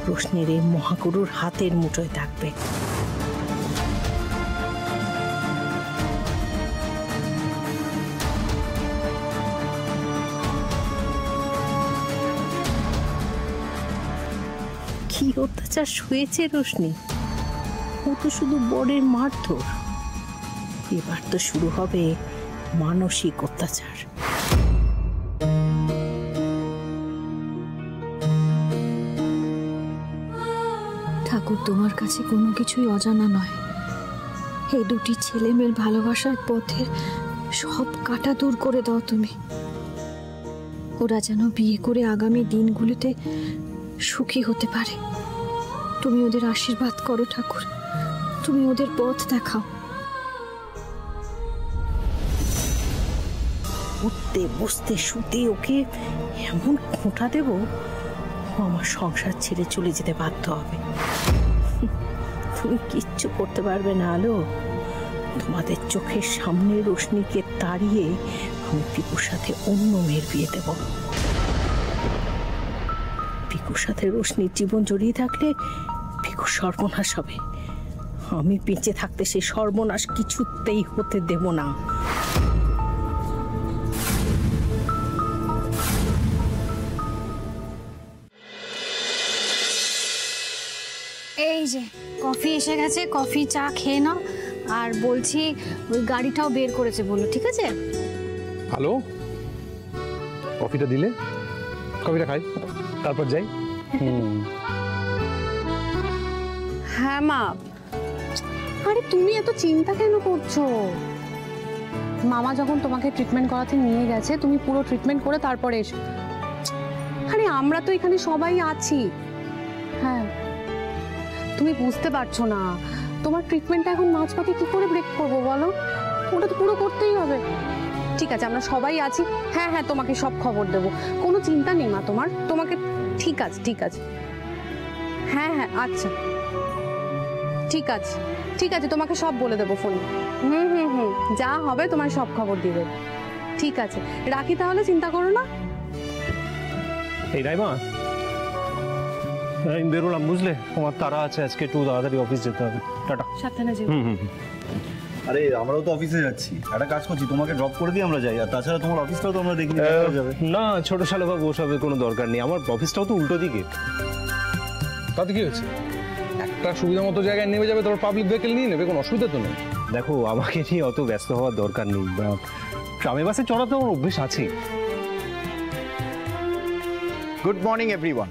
রোশনির এই মহাগুরুর হাতের মুঠোয় থাকবে। কি অত্যাচার হয়েছে রোশনি, ও তো শুধু বরের মারধর, এবার তো শুরু হবে মানসিক অত্যাচার। ঠাকুর, তোমার কাছে কোনো কিছুই অজানা নয়। এই দুটি ছেলে মেয়ের ভালোবাসার পথের সব কাটা দূর করে দাও তুমি। ওরা যেন বিয়ে করে আগামী দিনগুলোতে সুখী হতে পারে। তুমি ওদের আশীর্বাদ করো ঠাকুর, তুমি ওদের পথ দেখাও। উঠতে বসতে শুতে ওকে এমন খোঁটা দেব, ও আমার সংসার ছেড়ে চলে যেতে বাধ্য হবে। তুমি কিচ্ছু করতে পারবে না আলো। তোমাদের চোখের সামনে রোশনিকে তাড়িয়ে আমি পিকুর সাথে অন্য মেয়ের বিয়ে দেব। পিকুর সাথে রোশনির জীবন জড়িয়ে থাকলে পিকুর সর্বনাশ হবে। আমি বেঁচে থাকতে সে সর্বনাশ কিছুতেই হতে দেব না। এই যে কফি এসে গেছে, কফি চা খেয়ে নাও। আর বলছি ওই গাড়িটাও বের করেছে বলো, ঠিক আছে? হ্যালো, কফিটা দিলে? কফিটা খাই, তারপর যাই। হ্যাঁ মা। আরে তুমি এত চিন্তা কেন করছো? মামা যখন তোমাকে ট্রিটমেন্ট করাতে নিয়ে গেছে, তুমি পুরো ট্রিটমেন্ট করে তারপরে এসো। আরে আমরা তো এখানে সবাই আছি। হ্যাঁ, তুমি বুঝতে পারছো না, তোমার ট্রিটমেন্টটা এখন মাঝপথে কি করে ব্রেক করবো বলো? ওটা তো পুরো করতেই হবে। ঠিক আছে, আমরা সবাই আছি। হ্যাঁ হ্যাঁ, তোমাকে সব খবর দেবো, কোনো চিন্তা নেই মা তোমার। তোমাকে ঠিক আছে, ঠিক আছে। হ্যাঁ হ্যাঁ, আচ্ছা ঠিক আছে, ঠিক আছে, তোমাকে সব বলে দেবো ফোনে। যা হবে তোমার সব খবর দিয়ে দেবো। ঠিক আছে, রাখি তাহলে, চিন্তা করো না। এই রাইমা, আমি বেরোলাম, বুঝলে? আমার তারা আছে, আজকে একটু তাড়াতাড়ি অফিস যেতে হবে। টাটা। সাবধানে যেও। আরে আমরাও তো অফিসে যাচ্ছি, একটা কাজ করছি, তোমাকে ড্রপ করে দিয়ে আমরা যাই। আর তাছাড়া তোমার অফিসটাও তো আমরা দেখি যাবে। না ছোট শালাবাবু, ওসবের কোনো দরকার নেই। আমার অফিসটাও তো উল্টো দিকে। তাতে কি হয়েছে? একটা সুবিধা মতো জায়গায় নেমে যাবে, তোমার পাবলিক ভেহিকেল নিয়ে নেবে, কোনো অসুবিধা তো নেই। দেখো, আমাকে নিয়ে অত ব্যস্ত হওয়ার দরকার নেই। ট্রামে বাসে চড়াতে আমার অভ্যেস আছে। Good morning everyone.